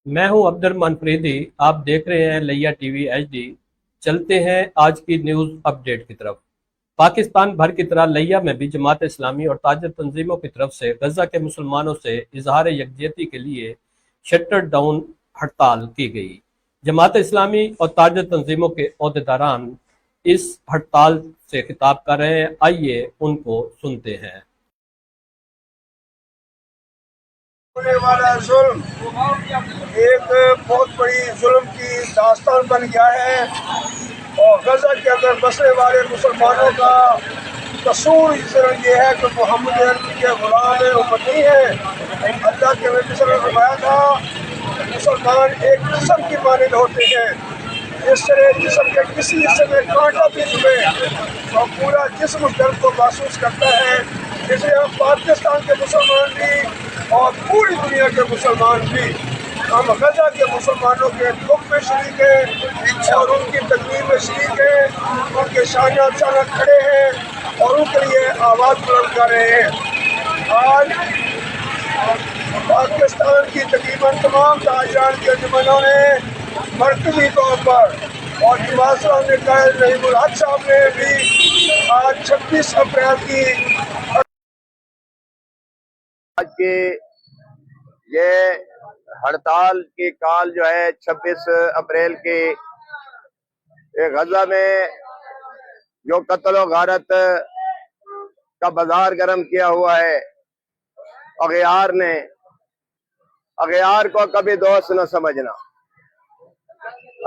मैं हूं अब्दुल फरीदी। आप देख रहे हैं लिया टीवी एचडी। चलते हैं आज की न्यूज अपडेट की तरफ। पाकिस्तान भर की तरह लिया में भी जमात इस्लामी और ताजर तंजीमों की तरफ से गजा के मुसलमानों से इजहार यकजहती के लिए शटर डाउन हड़ताल की गई। जमात इस्लामी और ताजर तंजीमों के अहदेदारान इस हड़ताल से खिताब कर रहे हैं। आइए उनको सुनते हैं। होने वाला जुल्म एक बहुत बड़ी जुल्म की दास्तान बन गया है और गजा के अंदर बसने वाले मुसलमानों का कसूर सिर्फ ये है कि मोहम्मद अरबी के गुलाम उम्मती हैं। अल्लाह के नबी सल्लल्लाहु अलैहि वसल्लम ने फरमाया था मुसलमान एक जिस्म की मानिंद होते हैं। जिस तरह जिस्म के किसी हिस्से में कांटा भी चुभे तो पूरा जिस्म दर्द को महसूस करता है। इसलिए हम पाकिस्तान के मुसलमान भी और पूरी दुनिया के मुसलमान भी हम गजा के मुसलमानों के दुख में शरीक हैं और उनकी तकलीफ में शरीक हैं। उनके शाना अचानक खड़े हैं और उनके लिए आवाज़ बुलंद कर रहे हैं। आज पाकिस्तान की तकरीबन तमाम ताजरान के अंजुमनों ने मरकजी तौर पर और जमात इस्लामी कायद रहीमुल हक साहब ने भी आज 26 अप्रैल की आज की ये हड़ताल की कॉल जो है 26 अप्रैल की गजा में जो कत्ल और गारत का बाजार गर्म किया हुआ है अगयार ने, अगयार को कभी दोस्त न समझना।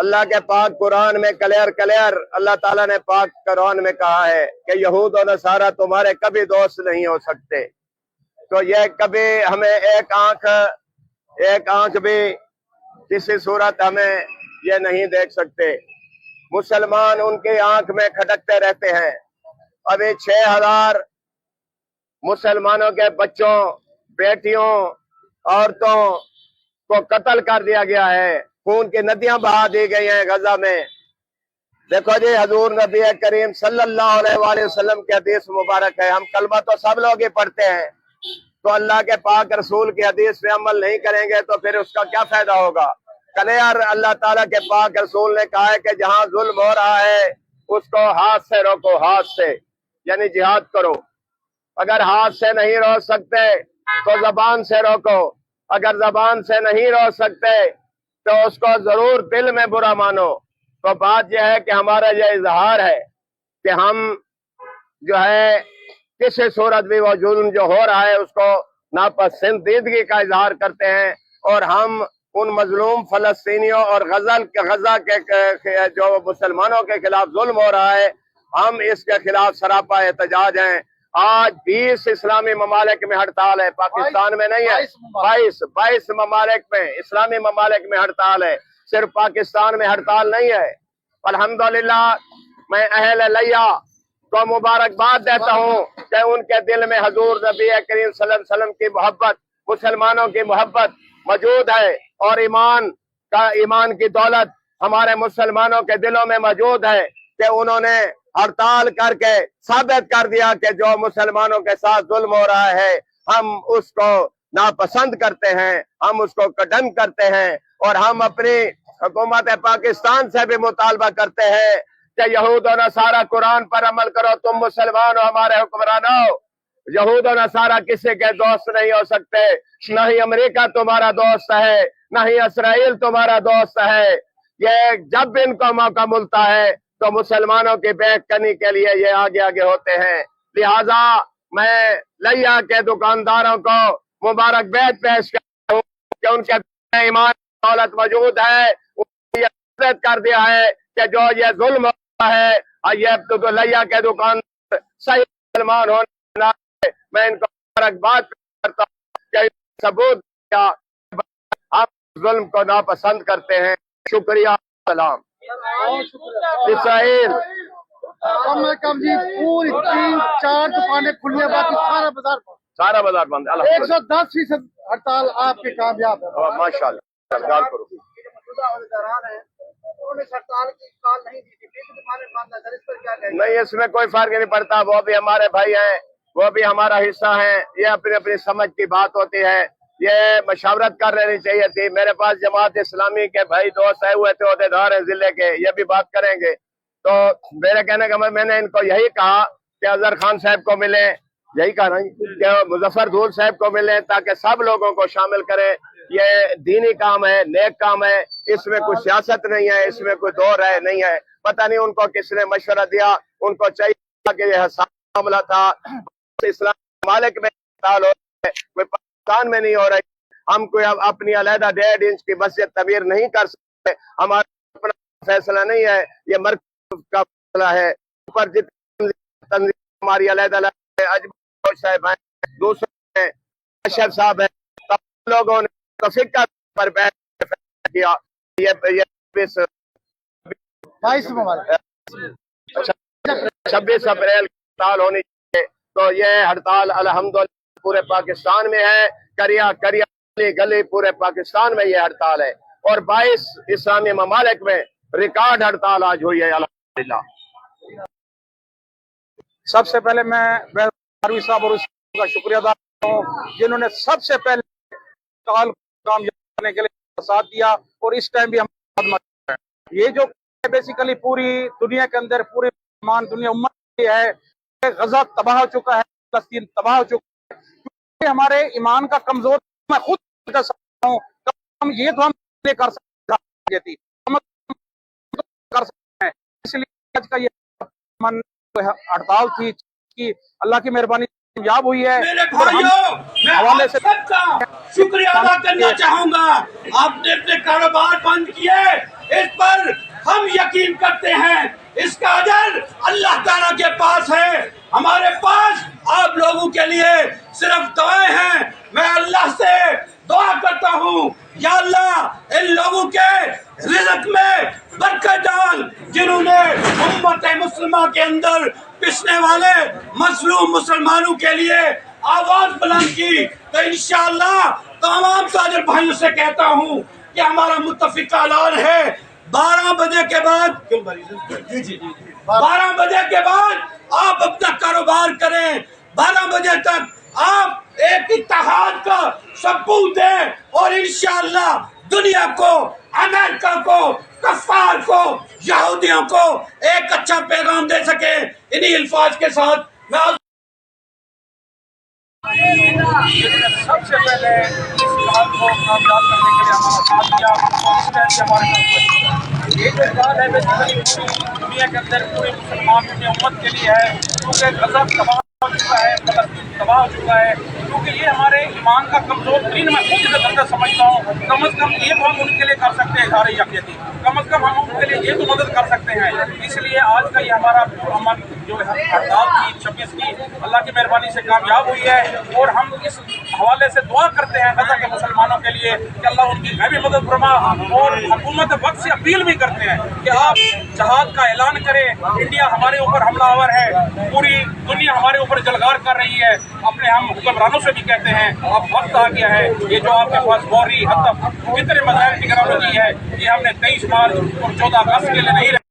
अल्लाह के पाक कुरान में क्लियर अल्लाह ताला ने पाक कुरान में कहा है कि यहूद और नसारा तुम्हारे कभी दोस्त नहीं हो सकते। तो यह कभी हमें एक आंख भी किसी सूरत हमें ये नहीं देख सकते। मुसलमान उनकी आंख में खटकते रहते हैं। अभी 6000 मुसलमानों के बच्चों, बेटियों, औरतों को कत्ल कर दिया गया है। खून की नदियां बहा दी गई हैं गजा में। देखो जी, हजूर नबी करीम सल्लल्लाहु अलैहि वसल्लम की हदीस मुबारक है। हम कलमा तो सब लोग ही पढ़ते हैं, तो अल्लाह के पाक रसूल की हदीस पे अमल नहीं करेंगे तो फिर उसका क्या फायदा होगा। क्लियर अल्लाह ताला के पाक रसूल ने कहा है कि जहां जुल्म हो रहा है उसको हाथ से रोको, हाथ से, यानी जिहाद करो। अगर हाथ से नहीं रोक सकते तो जबान से रोको। अगर जबान से नहीं रोक सकते तो उसको जरूर दिल में बुरा मानो। तो बात यह है कि हमारा यह इजहार है कि हम जो है किसी सूरत भी वो जुल्म जो हो रहा है उसको नापसंदीदगी का इजहार करते हैं और हम उन मजलूम फलस्तीनियों और गजा के जो मुसलमानों के खिलाफ जुल्म हो रहा है, हम इसके खिलाफ सरापा एहतजाज हैं। आज 20 इस्लामी ममालिक में हड़ताल है, पाकिस्तान में नहीं है। 22 ममालिक में, इस्लामी ममालिक में हड़ताल है, सिर्फ पाकिस्तान में हड़ताल नहीं है। अल्हम्दुलिल्लाह मैं अहले लिया को मुबारकबाद देता हूँ कि उनके दिल में हजूर नबी करीम सल्लल्लाहु अलैहि वसल्लम की मोहब्बत, मुसलमानों की मोहब्बत मौजूद है और ईमान की दौलत हमारे मुसलमानों के दिलों में मौजूद है कि उन्होंने हड़ताल करके साबित कर दिया कि जो मुसलमानों के साथ जुल्म हो रहा है हम उसको नापसंद करते हैं, हम उसको कंडेम करते हैं और हम अपनी हुकूमत पाकिस्तान से भी मुतालबा करते हैं कि यहूद और नसारा कुरान पर अमल करो। तुम मुसलमान हो हमारे हुक्मरानों। यहूद और नसारा किसी के दोस्त नहीं हो सकते। न ही अमेरिका तुम्हारा दोस्त है, न ही इसराइल तुम्हारा दोस्त है। ये जब इनको मौका मिलता है तो मुसलमानों की बेकनी के लिए ये आगे आगे होते हैं। लिहाजा मैं लिया के दुकानदारों को मुबारकबाद पेश करता हूँ कि उनके ईमान दौलत मौजूद है। कर दिया है कि जो ये जुल्म है ये तो लिया के दुकान सही मुसलमान होना है। मैं इनको मुबारकबाद करता हूँ कि सबूत आप जुल्म को नापसंद करते हैं। शुक्रिया। सलाम। इसराइल कम से कम जी पूरी 3-4 दुकानें खुली है, बाकी सारा बाजार बंद है। 110% हड़ताल आपके कामयाब है माशाल्लाह। करो हड़ताल की कॉल नहीं दी थी, दुकानें बंद है, इस पर क्या कहेंगे? नहीं, इसमें कोई फर्क नहीं पड़ता। वो भी हमारे भाई हैं, वो भी हमारा हिस्सा है। ये अपनी अपनी समझ की बात होती है। یہ مشاورت کر لینی چاہیے تھی. میرے پاس جماعت اسلامی کے بھائی دوست آئے ہوئے تھے، عہدیدار ہیں ضلع کے، یہ بھی بات کریں گے. تو میرے کہنے کا میں نے ان کو یہی کہا کہ اظہر خان صاحب کو ملیں، یہی کہا نا کہ مظفر دھول صاحب کو ملیں تاکہ سب لوگوں کو شامل کریں. یہ دینی کام ہے، نیک کام ہے، اس میں کوئی سیاست نہیں ہے، اس میں کوئی دو رائے نہیں ہے. پتہ نہیں ان کو کس نے مشورہ دیا، ان کو چاہیے کہ یہ حساس معاملہ تھا. اسلامی ممالک میں ہو رہا ہے، کوئی پاکستان میں نہیں ہو رہی. ہم کوئی اپنی علیحدہ 1.5 انچ کی مسجد تعمیر نہیں کر سکتے. ہمارا اپنا فیصلہ نہیں ہے، یہ مرکز کا فیصلہ ہے. اوپر جتنی تنظیم ہماری علیحدہ اجمل صاحب ہیں، دوسرے ہیں، اشرف صاحب ہیں، تمام لوگوں نے فکر پر بیٹھ کیا. یہ 26 اپریل کی ہڑتال ہونی چاہیے. تو یہ ہڑتال الحمدللہ پورے پاکستان میں ہے، کریا گلی گلی پورے پاکستان میں یہ ہڑتال ہے. اور 22 اسلامی ممالک میں ریکارڈ ہڑتال آج ہوئی ہے الحمدللہ. سب سے پہلے میں باروی صاحب اور اس کا شکریہ ادا کرتا ہوں جنہوں نے سب سے پہلے ہڑتال کو کامیاب کرنے کے لیے ساتھ دیا، اور اس ٹائم بھی ہم خدمت کر رہے ہیں. یہ جو بیسیکلی پوری دنیا کے اندر پوری دنیا امت ہے، غزہ تباہ ہو چکا ہے، فلسطین تباہ ہو چکا ہے. ہمارے ایمان کا کمزور میں خود کر سکتا ہوں، ہم یہ تو ہم نہیں کر سکتے تھی، ہم کر سکتے ہیں. اس لیے آج کا یہ ہڑتال تھی کہ اللہ کی مہربانی کامیاب ہوئی ہے. میرے بھائیوں، میں آپ سب کا شکریہ ادا کرنا چاہوں گا. آپ نے اپنے کاروبار بند کیے، اس پر ہم یقین کرتے ہیں، اس کا اجر اللہ تعالیٰ کے پاس ہے. ہمارے پاس آپ لوگوں کے لیے صرف دعائیں ہیں. میں اللہ سے دعا کرتا ہوں، یا اللہ ان لوگوں کے رزق میں برکت ڈال جنہوں نے امت مسلمہ کے اندر پسنے والے مظلوم مسلمانوں کے لیے آواز بلند کی. تو انشاءاللہ تمام تاجر بھائیوں سے کہتا ہوں کہ ہمارا متفق اعلان ہے، 12 بجے کے بعد 12 بجے کے بعد آپ اپنا کاروبار کریں. 12 بجے تک آپ ایک اتحاد کا ثبوت دیں، اور انشاءاللہ دنیا کو، امریکہ کو، کفار کو، یہودیوں کو ایک اچھا پیغام دے سکے. انہی الفاظ کے ساتھ میں سب سے پہلے اس کام کو کامیاب کرنے کے لیے ہمارا ساتھ دیا، اور اس ٹائم سے ہمارے ساتھ یہ جو بات ہے بیسیکلی پوری دنیا کے اندر پوری مسلمان کی امت کے لیے ہے، کیونکہ غزہ تباہ ہو چکا ہے، فلسطین تباہ ہو چکا ہے. کیونکہ یہ ہمارے ایمان کا کمزور ترین میں خود سے درجہ سمجھتا ہوں. کم از کم یہ تو ہم ان کے لیے کر سکتے ہیں اظہار یقینی، کم از کم ہم ان کے لیے یہ تو مدد کر سکتے ہیں. اس لیے آج کا یہ ہمارا پرامن جو ہڑتال تھی 26 کی اللہ کی مہربانی سے کامیاب ہوئی ہے. اور ہم اس حوالے سے دعا کرتے ہیں غزہ کے مسلمانوں کے لیے کہ اللہ ان کی غیبی مدد فرما، اور حکومت وقت سے اپیل بھی کرتے ہیں کہ آپ جہاد کا اعلان کریں. انڈیا ہمارے اوپر حملہ آور ہے، پوری دنیا ہمارے اوپر جلگار کر رہی ہے. اپنے ہم حکمرانوں سے بھی کہتے ہیں اب وقت آ گیا ہے، یہ جو آپ کے پاس فوری حتف کتنے مظاہر ٹیکنالوجی ہے، یہ ہم نے 23 مارچ اور 14 اگست کے لیے نہیں